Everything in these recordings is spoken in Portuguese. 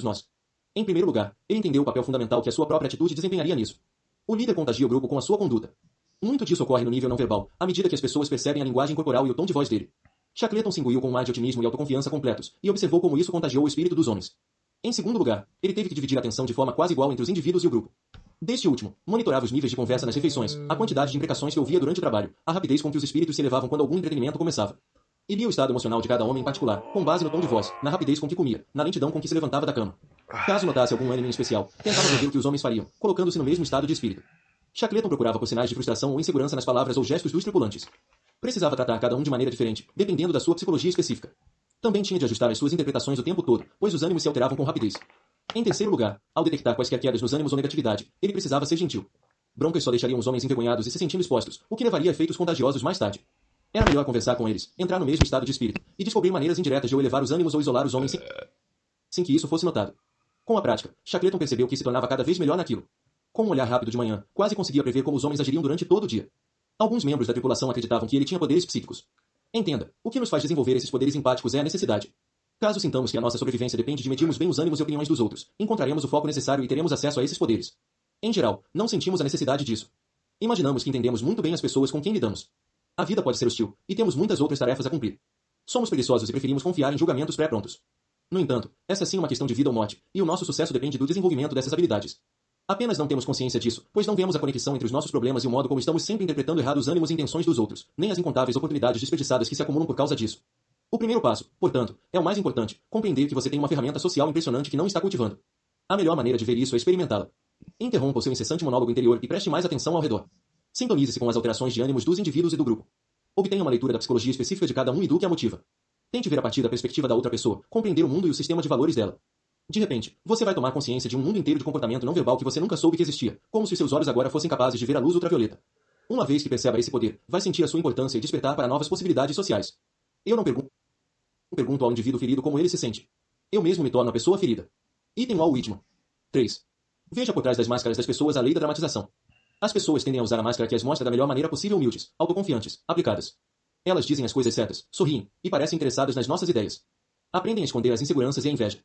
nós. Em primeiro lugar, ele entendeu o papel fundamental que a sua própria atitude desempenharia nisso. O líder contagia o grupo com a sua conduta. Muito disso ocorre no nível não verbal, à medida que as pessoas percebem a linguagem corporal e o tom de voz dele. Shackleton se imbuiu com um ar de otimismo e autoconfiança completos, e observou como isso contagiou o espírito dos homens. Em segundo lugar, ele teve que dividir a atenção de forma quase igual entre os indivíduos e o grupo. Deste último, monitorava os níveis de conversa nas refeições, a quantidade de imprecações que ouvia durante o trabalho, a rapidez com que os espíritos se elevavam quando algum entretenimento começava. E via o estado emocional de cada homem em particular, com base no tom de voz, na rapidez com que comia, na lentidão com que se levantava da cama. Caso notasse algum ânimo em especial, tentava prever o que os homens fariam, colocando-se no mesmo estado de espírito. Shackleton procurava por sinais de frustração ou insegurança nas palavras ou gestos dos tripulantes. Precisava tratar cada um de maneira diferente, dependendo da sua psicologia específica. Também tinha de ajustar as suas interpretações o tempo todo, pois os ânimos se alteravam com rapidez. Em terceiro lugar, ao detectar quaisquer quedas nos ânimos ou negatividade, ele precisava ser gentil. Broncas só deixariam os homens envergonhados e se sentindo expostos, o que levaria a efeitos contagiosos mais tarde. Era melhor conversar com eles, entrar no mesmo estado de espírito, e descobrir maneiras indiretas de ou elevar os ânimos ou isolar os homens sem que isso fosse notado. Com a prática, Shackleton percebeu que se tornava cada vez melhor naquilo. Com um olhar rápido de manhã, quase conseguia prever como os homens agiriam durante todo o dia. Alguns membros da tripulação acreditavam que ele tinha poderes psíquicos. Entenda, o que nos faz desenvolver esses poderes empáticos é a necessidade. Caso sintamos que a nossa sobrevivência depende de medirmos bem os ânimos e opiniões dos outros, encontraremos o foco necessário e teremos acesso a esses poderes. Em geral, não sentimos a necessidade disso. Imaginamos que entendemos muito bem as pessoas com quem lidamos. A vida pode ser hostil, e temos muitas outras tarefas a cumprir. Somos preguiçosos e preferimos confiar em julgamentos pré-prontos. No entanto, essa é sim uma questão de vida ou morte, e o nosso sucesso depende do desenvolvimento dessas habilidades. Apenas não temos consciência disso, pois não vemos a conexão entre os nossos problemas e o modo como estamos sempre interpretando errado os ânimos e intenções dos outros, nem as incontáveis oportunidades desperdiçadas que se acumulam por causa disso. O primeiro passo, portanto, é o mais importante, compreender que você tem uma ferramenta social impressionante que não está cultivando. A melhor maneira de ver isso é experimentá-la. Interrompa o seu incessante monólogo interior e preste mais atenção ao redor. Sintonize-se com as alterações de ânimos dos indivíduos e do grupo. Obtenha uma leitura da psicologia específica de cada um e do que a motiva. Tente ver a partir da perspectiva da outra pessoa, compreender o mundo e o sistema de valores dela. De repente, você vai tomar consciência de um mundo inteiro de comportamento não verbal que você nunca soube que existia, como se seus olhos agora fossem capazes de ver a luz ultravioleta. Uma vez que perceba esse poder, vai sentir a sua importância e despertar para novas possibilidades sociais. Eu não pergunto ao indivíduo ferido como ele se sente. Eu mesmo me torno a pessoa ferida. Item Walt Whitman. 3. Veja por trás das máscaras das pessoas a lei da dramatização. As pessoas tendem a usar a máscara que as mostra da melhor maneira possível humildes, autoconfiantes, aplicadas. Elas dizem as coisas certas, sorriem, e parecem interessadas nas nossas ideias. Aprendem a esconder as inseguranças e a inveja.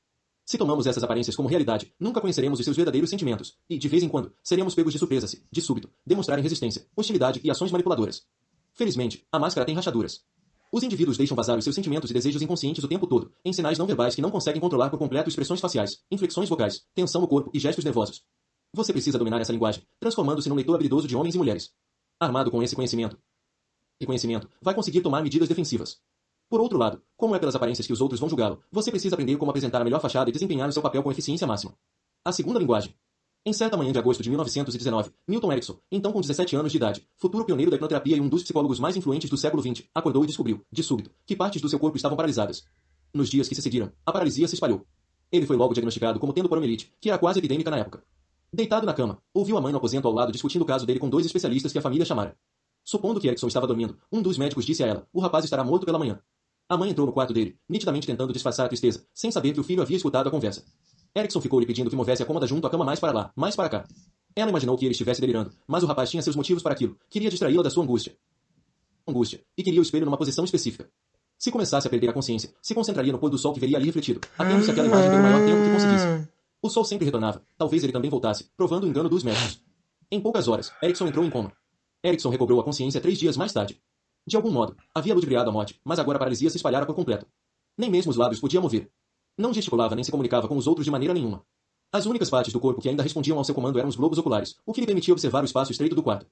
Se tomamos essas aparências como realidade, nunca conheceremos os seus verdadeiros sentimentos, e, de vez em quando, seremos pegos de surpresa se, de súbito, demonstrarem resistência, hostilidade e ações manipuladoras. Felizmente, a máscara tem rachaduras. Os indivíduos deixam vazar os seus sentimentos e desejos inconscientes o tempo todo, em sinais não verbais que não conseguem controlar por completo expressões faciais, inflexões vocais, tensão no corpo e gestos nervosos. Você precisa dominar essa linguagem, transformando-se num leitor habilidoso de homens e mulheres. Armado com esse conhecimento, vai conseguir tomar medidas defensivas. Por outro lado, como é pelas aparências que os outros vão julgá-lo, você precisa aprender como apresentar a melhor fachada e desempenhar o seu papel com eficiência máxima. A segunda linguagem. Em certa manhã de agosto de 1919, Milton Erickson, então com 17 anos de idade, futuro pioneiro da hipnoterapia e um dos psicólogos mais influentes do século XX, acordou e descobriu, de súbito, que partes do seu corpo estavam paralisadas. Nos dias que se seguiram, a paralisia se espalhou. Ele foi logo diagnosticado como tendo poliomielite, que era quase epidêmica na época. Deitado na cama, ouviu a mãe no aposento ao lado discutindo o caso dele com dois especialistas que a família chamara. Supondo que Erickson estava dormindo, um dos médicos disse a ela: "O rapaz estará morto pela manhã." A mãe entrou no quarto dele, nitidamente tentando disfarçar a tristeza, sem saber que o filho havia escutado a conversa. Erickson ficou lhe pedindo que movesse a cômoda junto à cama mais para lá, mais para cá. Ela imaginou que ele estivesse delirando, mas o rapaz tinha seus motivos para aquilo. Queria distraí-la da sua angústia, e queria o espelho numa posição específica. Se começasse a perder a consciência, se concentraria no pôr do sol que veria ali refletido, atendo-se àquela imagem pelo maior tempo que conseguisse. O sol sempre retornava, talvez ele também voltasse, provando o engano dos médicos. Em poucas horas, Erickson entrou em coma. Erickson recobrou a consciência 3 dias mais tarde. De algum modo, havia ludibriado a morte, mas agora a paralisia se espalhara por completo. Nem mesmo os lábios podia mover. Não gesticulava nem se comunicava com os outros de maneira nenhuma. As únicas partes do corpo que ainda respondiam ao seu comando eram os globos oculares, o que lhe permitia observar o espaço estreito do quarto.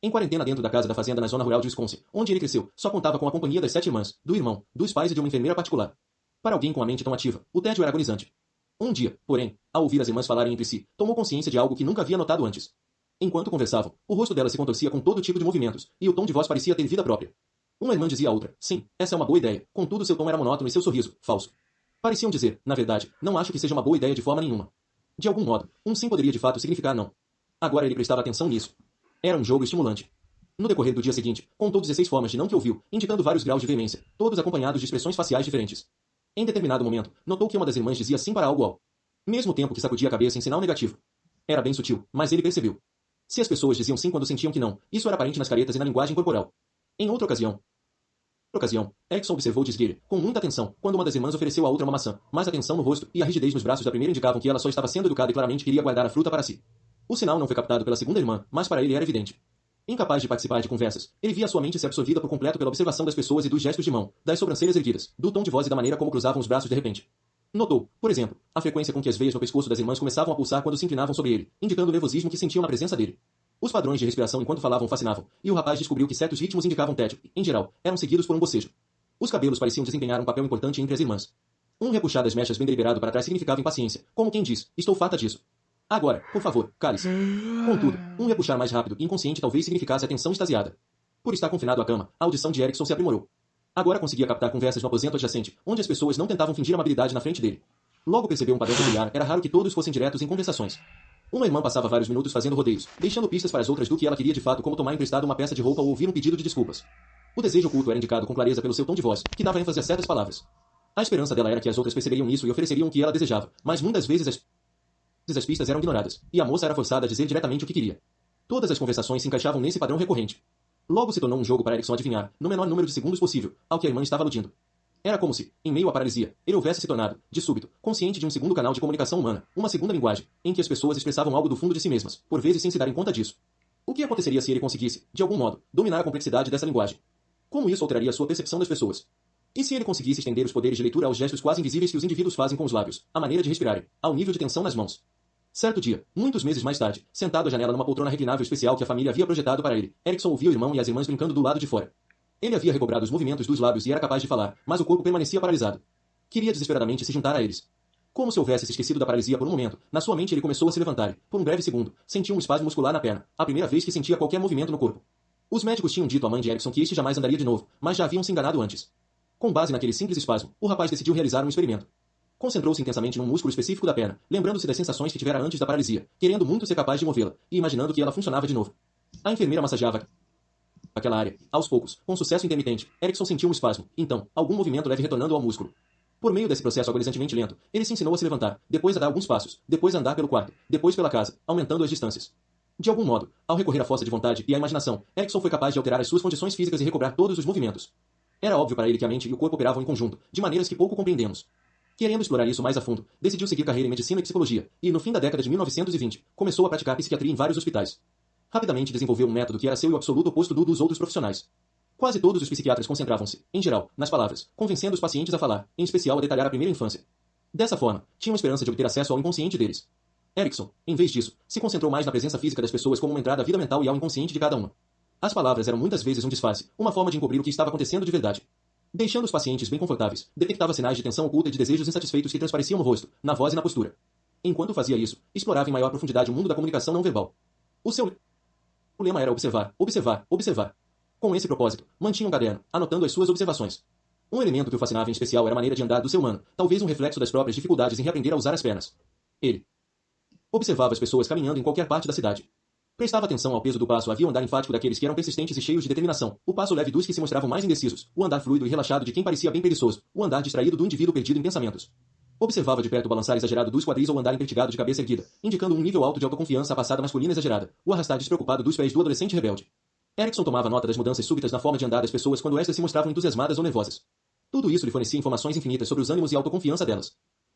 Em quarentena dentro da casa da fazenda na zona rural de Wisconsin, onde ele cresceu, só contava com a companhia das 7 irmãs, do irmão, dos pais e de uma enfermeira particular. Para alguém com a mente tão ativa, o tédio era agonizante. Um dia, porém, ao ouvir as irmãs falarem entre si, tomou consciência de algo que nunca havia notado antes. Enquanto conversavam, o rosto dela se contorcia com todo tipo de movimentos, e o tom de voz parecia ter vida própria. Uma irmã dizia à outra: "Sim, essa é uma boa ideia", contudo seu tom era monótono e seu sorriso, falso. Pareciam dizer: "Na verdade, não acho que seja uma boa ideia de forma nenhuma." De algum modo, um sim poderia de fato significar não. Agora ele prestava atenção nisso. Era um jogo estimulante. No decorrer do dia seguinte, contou 16 formas de não que ouviu, indicando vários graus de veemência, todos acompanhados de expressões faciais diferentes. Em determinado momento, notou que uma das irmãs dizia sim para algo ao mesmo tempo que sacudia a cabeça em sinal negativo. Era bem sutil, mas ele percebeu. Se as pessoas diziam sim quando sentiam que não, isso era aparente nas caretas e na linguagem corporal. Em outra ocasião, ocasião, Erickson observou Desguerre com muita atenção quando uma das irmãs ofereceu à outra uma maçã, mas a tensão no rosto e a rigidez nos braços da primeira indicavam que ela só estava sendo educada e claramente queria guardar a fruta para si. O sinal não foi captado pela segunda irmã, mas para ele era evidente. Incapaz de participar de conversas, ele via sua mente ser absorvida por completo pela observação das pessoas e dos gestos de mão, das sobrancelhas erguidas, do tom de voz e da maneira como cruzavam os braços de repente. Notou, por exemplo, a frequência com que as veias no pescoço das irmãs começavam a pulsar quando se inclinavam sobre ele, indicando o nervosismo que sentiam na presença dele. Os padrões de respiração enquanto falavam fascinavam, e o rapaz descobriu que certos ritmos indicavam tédio, e, em geral, eram seguidos por um bocejo. Os cabelos pareciam desempenhar um papel importante entre as irmãs. Um repuxar das mechas bem deliberado para trás significava impaciência, como quem diz, estou farta disso. Agora, por favor, cale-se. Contudo, um repuxar mais rápido e inconsciente talvez significasse atenção extasiada. Por estar confinado à cama, a audição de Erickson se aprimorou. Agora conseguia captar conversas no aposento adjacente, onde as pessoas não tentavam fingir amabilidade na frente dele. Logo percebeu um padrão peculiar, era raro que todos fossem diretos em conversações. Uma irmã passava vários minutos fazendo rodeios, deixando pistas para as outras do que ela queria de fato, como tomar emprestado uma peça de roupa ou ouvir um pedido de desculpas. O desejo oculto era indicado com clareza pelo seu tom de voz, que dava ênfase a certas palavras. A esperança dela era que as outras perceberiam isso e ofereceriam o que ela desejava, mas muitas vezes as pistas eram ignoradas, e a moça era forçada a dizer diretamente o que queria. Todas as conversações se encaixavam nesse padrão recorrente. Logo se tornou um jogo para Erickson adivinhar, no menor número de segundos possível, ao que a irmã estava aludindo. Era como se, em meio à paralisia, ele houvesse se tornado, de súbito, consciente de um segundo canal de comunicação humana, uma segunda linguagem, em que as pessoas expressavam algo do fundo de si mesmas, por vezes sem se darem conta disso. O que aconteceria se ele conseguisse, de algum modo, dominar a complexidade dessa linguagem? Como isso alteraria sua percepção das pessoas? E se ele conseguisse estender os poderes de leitura aos gestos quase invisíveis que os indivíduos fazem com os lábios, a maneira de respirarem, ao nível de tensão nas mãos? Certo dia, muitos meses mais tarde, sentado à janela numa poltrona reclinável especial que a família havia projetado para ele, Erickson ouvia o irmão e as irmãs brincando do lado de fora. Ele havia recobrado os movimentos dos lábios e era capaz de falar, mas o corpo permanecia paralisado. Queria desesperadamente se juntar a eles. Como se houvesse se esquecido da paralisia por um momento, na sua mente ele começou a se levantar e, por um breve segundo, sentiu um espasmo muscular na perna, a primeira vez que sentia qualquer movimento no corpo. Os médicos tinham dito à mãe de Erickson que este jamais andaria de novo, mas já haviam se enganado antes. Com base naquele simples espasmo, o rapaz decidiu realizar um experimento. Concentrou-se intensamente num músculo específico da perna, lembrando-se das sensações que tivera antes da paralisia, querendo muito ser capaz de movê-la, e imaginando que ela funcionava de novo. A enfermeira massageava aquela área. Aos poucos, com sucesso intermitente, Erickson sentiu um espasmo, então, algum movimento leve retornando ao músculo. Por meio desse processo agonizantemente lento, ele se ensinou a se levantar, depois a dar alguns passos, depois a andar pelo quarto, depois pela casa, aumentando as distâncias. De algum modo, ao recorrer à força de vontade e à imaginação, Erickson foi capaz de alterar as suas condições físicas e recobrar todos os movimentos. Era óbvio para ele que a mente e o corpo operavam em conjunto, de maneiras que pouco compreendemos. Querendo explorar isso mais a fundo, decidiu seguir carreira em medicina e psicologia, e, no fim da década de 1920, começou a praticar psiquiatria em vários hospitais. Rapidamente desenvolveu um método que era seu e o absoluto oposto do dos outros profissionais. Quase todos os psiquiatras concentravam-se, em geral, nas palavras, convencendo os pacientes a falar, em especial a detalhar a primeira infância. Dessa forma, tinham esperança de obter acesso ao inconsciente deles. Erickson, em vez disso, se concentrou mais na presença física das pessoas como uma entrada à vida mental e ao inconsciente de cada uma. As palavras eram muitas vezes um disfarce, uma forma de encobrir o que estava acontecendo de verdade. Deixando os pacientes bem confortáveis, detectava sinais de tensão oculta e de desejos insatisfeitos que transpareciam no rosto, na voz e na postura. Enquanto fazia isso, explorava em maior profundidade o mundo da comunicação não verbal. O lema era observar, observar, observar. Com esse propósito, mantinha um caderno, anotando as suas observações. Um elemento que o fascinava em especial era a maneira de andar do ser humano, talvez um reflexo das próprias dificuldades em reaprender a usar as pernas. Ele observava as pessoas caminhando em qualquer parte da cidade. Prestava atenção ao peso do passo, havia o andar enfático daqueles que eram persistentes e cheios de determinação, o passo leve dos que se mostravam mais indecisos, o andar fluido e relaxado de quem parecia bem preguiçoso, o andar distraído do indivíduo perdido em pensamentos. Observava de perto o balançar exagerado dos quadris ou o andar impertigado de cabeça erguida, indicando um nível alto de autoconfiança à passada masculina exagerada, o arrastar despreocupado dos pés do adolescente rebelde. Erickson tomava nota das mudanças súbitas na forma de andar das pessoas quando estas se mostravam entusiasmadas ou nervosas. Tudo isso lhe fornecia informações infinitas sobre os ânimos e a autoconfiança delas.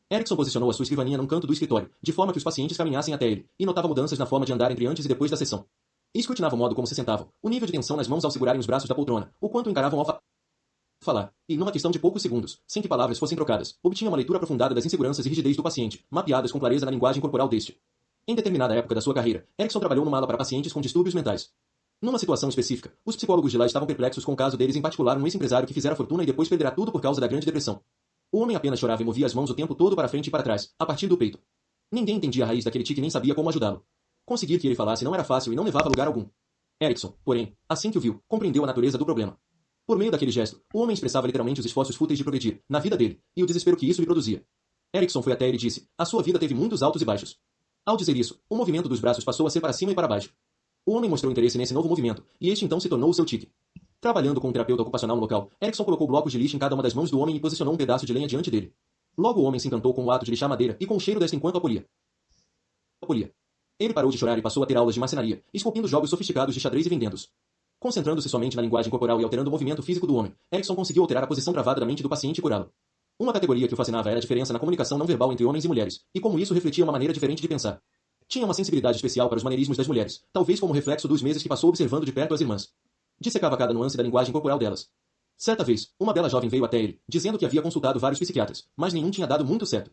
Erickson posicionou a sua escrivaninha num canto do escritório, de forma que os pacientes caminhassem até ele, e notava mudanças na forma de andar entre antes e depois da sessão. Escrutinava o modo como se sentavam, o nível de tensão nas mãos ao segurarem os braços da poltrona, o quanto encaravam ao falar, e numa questão de poucos segundos, sem que palavras fossem trocadas, obtinha uma leitura aprofundada das inseguranças e rigidez do paciente, mapeadas com clareza na linguagem corporal deste. Em determinada época da sua carreira, Erickson trabalhou numa ala para pacientes com distúrbios mentais. Numa situação específica, os psicólogos de lá estavam perplexos com o caso deles, em particular um ex-empresário que fizera fortuna e depois perderá tudo por causa da Grande Depressão. O homem apenas chorava e movia as mãos o tempo todo para frente e para trás, a partir do peito. Ninguém entendia a raiz daquele tique nem sabia como ajudá-lo. Conseguir que ele falasse não era fácil e não levava a lugar algum. Erickson, porém, assim que o viu, compreendeu a natureza do problema. Por meio daquele gesto, o homem expressava literalmente os esforços fúteis de progredir, na vida dele, e o desespero que isso lhe produzia. Erickson foi até ele e disse, a sua vida teve muitos altos e baixos. Ao dizer isso, o movimento dos braços passou a ser para cima e para baixo. O homem mostrou interesse nesse novo movimento, e este então se tornou o seu tique. Trabalhando com um terapeuta ocupacional no local, Erickson colocou blocos de lixo em cada uma das mãos do homem e posicionou um pedaço de lenha diante dele. Logo o homem se encantou com o ato de lixar madeira e com o cheiro desta enquanto a polia. Ele parou de chorar e passou a ter aulas de marcenaria, esculpindo jogos sofisticados de xadrez e vendendo-os. Concentrando-se somente na linguagem corporal e alterando o movimento físico do homem, Erickson conseguiu alterar a posição travada da mente do paciente e curá-lo. Uma categoria que o fascinava era a diferença na comunicação não verbal entre homens e mulheres, e como isso refletia uma maneira diferente de pensar. Tinha uma sensibilidade especial para os maneirismos das mulheres, talvez como reflexo dos meses que passou observando de perto as irmãs. Dissecava cada nuance da linguagem corporal delas. Certa vez, uma bela jovem veio até ele, dizendo que havia consultado vários psiquiatras, mas nenhum tinha dado muito certo.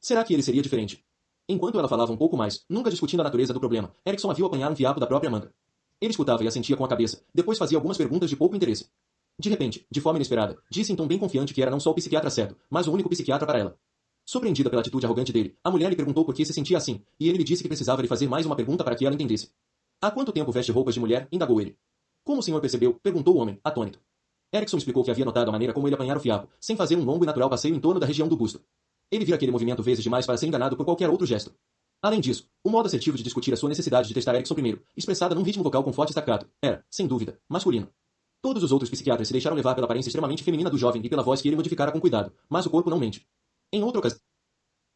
Será que ele seria diferente? Enquanto ela falava um pouco mais, nunca discutindo a natureza do problema, Erickson a viu apanhar um fiapo da própria manga. Ele escutava e assentia com a cabeça, depois fazia algumas perguntas de pouco interesse. De repente, de forma inesperada, disse em tom bem confiante que era não só o psiquiatra certo, mas o único psiquiatra para ela. Surpreendida pela atitude arrogante dele, a mulher lhe perguntou por que se sentia assim, e ele lhe disse que precisava lhe fazer mais uma pergunta para que ela entendesse. Há quanto tempo veste roupas de mulher? Indagou ele. Como o senhor percebeu? Perguntou o homem, atônito. Erickson explicou que havia notado a maneira como ele apanhara o fiapo, sem fazer um longo e natural passeio em torno da região do busto. Ele vira aquele movimento vezes demais para ser enganado por qualquer outro gesto. Além disso, o modo assertivo de discutir a sua necessidade de testar Erickson primeiro, expressada num ritmo vocal com forte staccato, era, sem dúvida, masculino. Todos os outros psiquiatras se deixaram levar pela aparência extremamente feminina do jovem e pela voz que ele modificara com cuidado, mas o corpo não mente. Em outra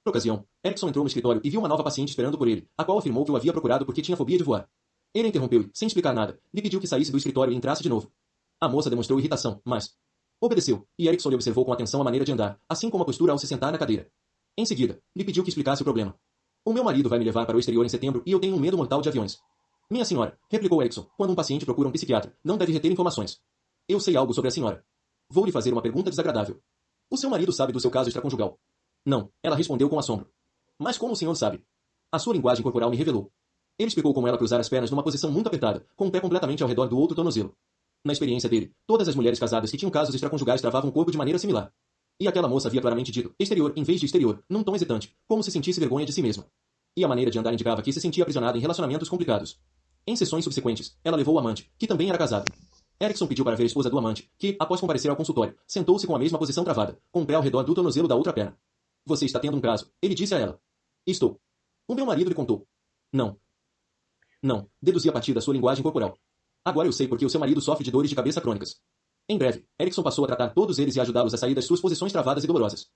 ocasião, Erickson entrou no escritório e viu uma nova paciente esperando por ele, a qual afirmou que o havia procurado porque tinha fobia de voar. Ele a interrompeu e, sem explicar nada, lhe pediu que saísse do escritório e entrasse de novo. A moça demonstrou irritação, mas obedeceu, e Erickson lhe observou com atenção a maneira de andar, assim como a postura ao se sentar na cadeira. Em seguida, lhe pediu que explicasse o problema. O meu marido vai me levar para o exterior em setembro e eu tenho um medo mortal de aviões. Minha senhora, replicou Erickson, quando um paciente procura um psiquiatra, não deve reter informações. Eu sei algo sobre a senhora. Vou lhe fazer uma pergunta desagradável. O seu marido sabe do seu caso extraconjugal? Não, ela respondeu com assombro. Mas como o senhor sabe? A sua linguagem corporal me revelou. Ele explicou como ela cruzara as pernas numa posição muito apertada, com o pé completamente ao redor do outro tornozelo. Na experiência dele, todas as mulheres casadas que tinham casos extraconjugais travavam o corpo de maneira similar. E aquela moça havia claramente dito exterior em vez de exterior, num tom hesitante, como se sentisse vergonha de si mesma. E a maneira de andar indicava que se sentia aprisionada em relacionamentos complicados. Em sessões subsequentes, ela levou o amante, que também era casado. Erickson pediu para ver a esposa do amante, que, após comparecer ao consultório, sentou-se com a mesma posição travada, com o pé ao redor do tornozelo da outra perna. Você está tendo um caso, ele disse a ela. Estou. O meu marido lhe contou. Não. Não, deduzi a partir da sua linguagem corporal. Agora eu sei porque o seu marido sofre de dores de cabeça crônicas. Em breve, Erickson passou a tratar todos eles e ajudá-los a sair das suas posições travadas e dolorosas.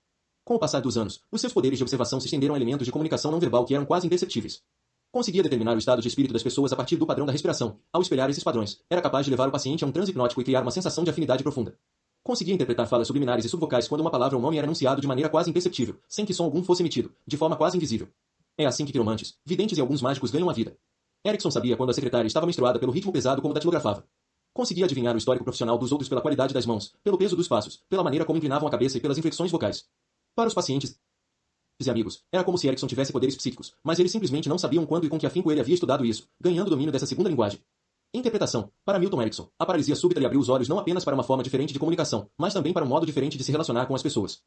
Com o passar dos anos, os seus poderes de observação se estenderam a elementos de comunicação não verbal que eram quase imperceptíveis. Conseguia determinar o estado de espírito das pessoas a partir do padrão da respiração. Ao espelhar esses padrões, era capaz de levar o paciente a um transe hipnótico e criar uma sensação de afinidade profunda. Conseguia interpretar falas subliminares e subvocais quando uma palavra ou nome era anunciado de maneira quase imperceptível, sem que som algum fosse emitido, de forma quase invisível. É assim que quiromantes, videntes e alguns mágicos ganham a vida. Erickson sabia quando a secretária estava menstruada pelo ritmo pesado como datilografava. Conseguia adivinhar o histórico profissional dos outros pela qualidade das mãos, pelo peso dos passos, pela maneira como inclinavam a cabeça e pelas inflexões vocais. Para os pacientes e amigos, era como se Erickson tivesse poderes psíquicos, mas eles simplesmente não sabiam quando e com que afinco ele havia estudado isso, ganhando domínio dessa segunda linguagem. Interpretação. Para Milton Erickson, a paralisia súbita lhe abriu os olhos não apenas para uma forma diferente de comunicação, mas também para um modo diferente de se relacionar com as pessoas.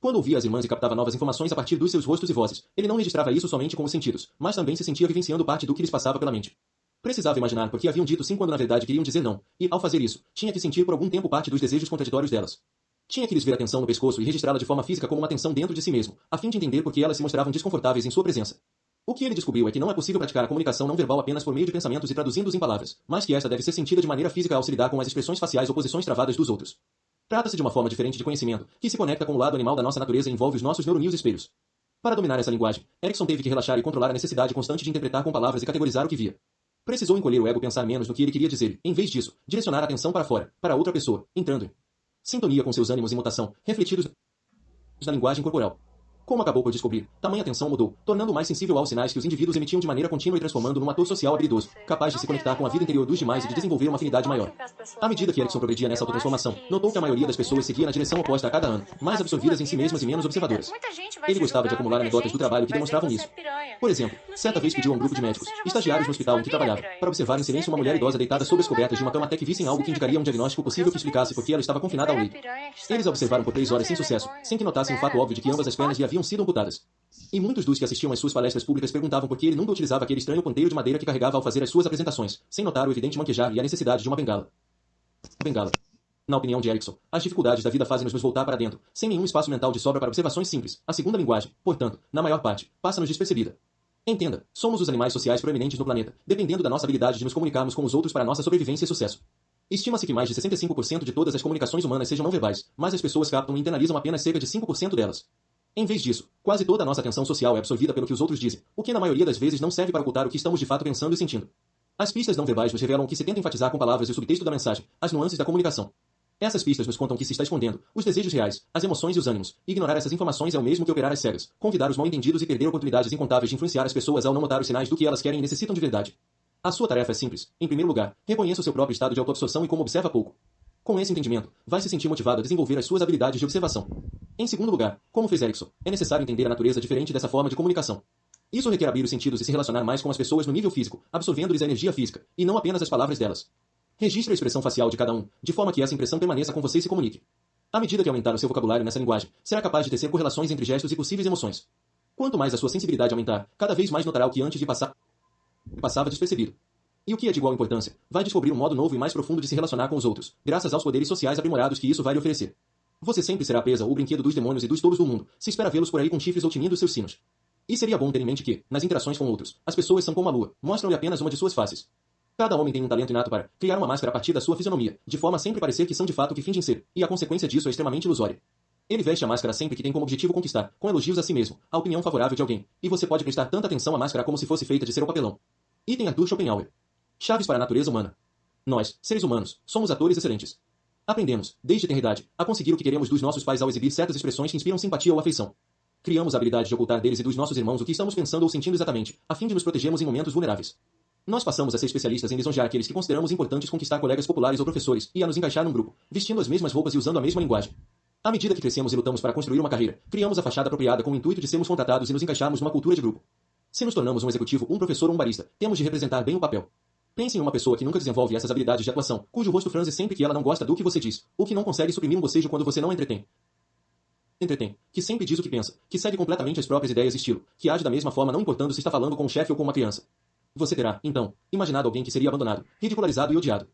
Quando ouvia as irmãs e captava novas informações a partir dos seus rostos e vozes, ele não registrava isso somente com os sentidos, mas também se sentia vivenciando parte do que lhes passava pela mente. Precisava imaginar por que haviam dito sim quando na verdade queriam dizer não, e, ao fazer isso, tinha que sentir por algum tempo parte dos desejos contraditórios delas. Tinha que lhes ver a tensão no pescoço e registrá-la de forma física como uma tensão dentro de si mesmo, a fim de entender por que elas se mostravam desconfortáveis em sua presença. O que ele descobriu é que não é possível praticar a comunicação não verbal apenas por meio de pensamentos e traduzindo-os em palavras, mas que esta deve ser sentida de maneira física ao se lidar com as expressões faciais ou posições travadas dos outros. Trata-se de uma forma diferente de conhecimento, que se conecta com o lado animal da nossa natureza e envolve os nossos neuronídeos espelhos. Para dominar essa linguagem, Erickson teve que relaxar e controlar a necessidade constante de interpretar com palavras e categorizar o que via. Precisou encolher o ego, pensar menos no que ele queria dizer, em vez disso, direcionar a atenção para fora, para outra pessoa, entrando em sintonia com seus ânimos em mutação, refletidos na linguagem corporal. Como acabou por descobrir, tamanha atenção mudou, tornando-o mais sensível aos sinais que os indivíduos emitiam de maneira contínua e transformando num ator social habilidoso, capaz de se conectar com a vida interior dos demais e de desenvolver uma afinidade maior. À medida que Erickson progredia nessa autotransformação, notou que a maioria das pessoas seguia na direção oposta a cada ano, mais absorvidas em si mesmas e menos observadoras. Ele gostava de acumular anedotas do trabalho que demonstravam isso. Por exemplo, certa vez pediu a um grupo de médicos, estagiários no hospital em que trabalhava, para observar em silêncio uma mulher idosa deitada sob as cobertas de uma cama até que vissem algo que indicaria um diagnóstico possível que explicasse por que ela estava confinada ao leito. Eles a observaram por 3 horas sem sucesso, sem que notassem o fato óbvio de que ambas as pernas lhe haviam sido amputadas. E muitos dos que assistiam às suas palestras públicas perguntavam por que ele nunca utilizava aquele estranho ponteiro de madeira que carregava ao fazer as suas apresentações, sem notar o evidente manquejar e a necessidade de uma bengala. Bengala. Na opinião de Erickson, as dificuldades da vida fazem-nos nos voltar para dentro, sem nenhum espaço mental de sobra para observações simples. A segunda linguagem, portanto, na maior parte, passa-nos despercebida. Entenda, somos os animais sociais proeminentes no planeta, dependendo da nossa habilidade de nos comunicarmos com os outros para nossa sobrevivência e sucesso. Estima-se que mais de 65% de todas as comunicações humanas sejam não verbais, mas as pessoas captam e internalizam apenas cerca de 5% delas. Em vez disso, quase toda a nossa atenção social é absorvida pelo que os outros dizem, o que na maioria das vezes não serve para ocultar o que estamos de fato pensando e sentindo. As pistas não verbais nos revelam o que se tenta enfatizar com palavras e o subtexto da mensagem, as nuances da comunicação. Essas pistas nos contam o que se está escondendo, os desejos reais, as emoções e os ânimos. Ignorar essas informações é o mesmo que operar às cegas, convidar os mal-entendidos e perder oportunidades incontáveis de influenciar as pessoas ao não notar os sinais do que elas querem e necessitam de verdade. A sua tarefa é simples. Em primeiro lugar, reconheça o seu próprio estado de autoabsorção e como observa pouco. Com esse entendimento, vai se sentir motivado a desenvolver as suas habilidades de observação. Em segundo lugar, como fez Erickson, é necessário entender a natureza diferente dessa forma de comunicação. Isso requer abrir os sentidos e se relacionar mais com as pessoas no nível físico, absorvendo-lhes a energia física, e não apenas as palavras delas. Registre a expressão facial de cada um, de forma que essa impressão permaneça com você e se comunique. À medida que aumentar o seu vocabulário nessa linguagem, será capaz de tecer correlações entre gestos e possíveis emoções. Quanto mais a sua sensibilidade aumentar, cada vez mais notará o que antes de passava despercebido. E o que é de igual importância, vai descobrir um modo novo e mais profundo de se relacionar com os outros, graças aos poderes sociais aprimorados que isso vai lhe oferecer. Você sempre será presa ou brinquedo dos demônios e dos tolos do mundo, se espera vê-los por aí com chifres ou tinindo seus sinos. E seria bom ter em mente que, nas interações com outros, as pessoas são como a lua, mostram-lhe apenas uma de suas faces. Cada homem tem um talento inato para criar uma máscara a partir da sua fisionomia, de forma a sempre parecer que são de fato o que fingem ser, e a consequência disso é extremamente ilusória. Ele veste a máscara sempre que tem como objetivo conquistar, com elogios a si mesmo, a opinião favorável de alguém, e você pode prestar tanta atenção à máscara como se fosse feita de cera ou papelão. Item Arthur Schopenhauer. Chaves para a natureza humana. Nós, seres humanos, somos atores excelentes. Aprendemos, desde tenridade, a conseguir o que queremos dos nossos pais ao exibir certas expressões que inspiram simpatia ou afeição. Criamos a habilidade de ocultar deles e dos nossos irmãos o que estamos pensando ou sentindo exatamente, a fim de nos protegermos em momentos vulneráveis. Nós passamos a ser especialistas em lisonjear aqueles que consideramos importantes, conquistar colegas populares ou professores, e a nos encaixar num grupo, vestindo as mesmas roupas e usando a mesma linguagem. À medida que crescemos e lutamos para construir uma carreira, criamos a fachada apropriada com o intuito de sermos contratados e nos encaixarmos numa cultura de grupo. Se nos tornamos um executivo, um professor ou um barista, temos de representar bem o papel. Pense em uma pessoa que nunca desenvolve essas habilidades de atuação, cujo rosto franze sempre que ela não gosta do que você diz, ou que não consegue suprimir um bocejo quando você não a entretém. Que sempre diz o que pensa, que segue completamente as próprias ideias e estilo, que age da mesma forma não importando se está falando com um chefe ou com uma criança. Você terá, então, imaginado alguém que seria abandonado, ridicularizado e odiado.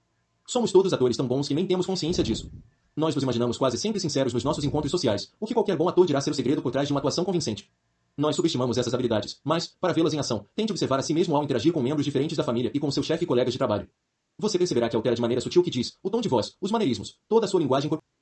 Somos todos atores tão bons que nem temos consciência disso. Nós nos imaginamos quase sempre sinceros nos nossos encontros sociais, o que qualquer bom ator dirá ser o segredo por trás de uma atuação convincente. Nós subestimamos essas habilidades, mas, para vê-las em ação, tente observar a si mesmo ao interagir com membros diferentes da família e com seu chefe e colegas de trabalho. Você perceberá que altera de maneira sutil o que diz, o tom de voz, os maneirismos, toda a sua linguagem corporal.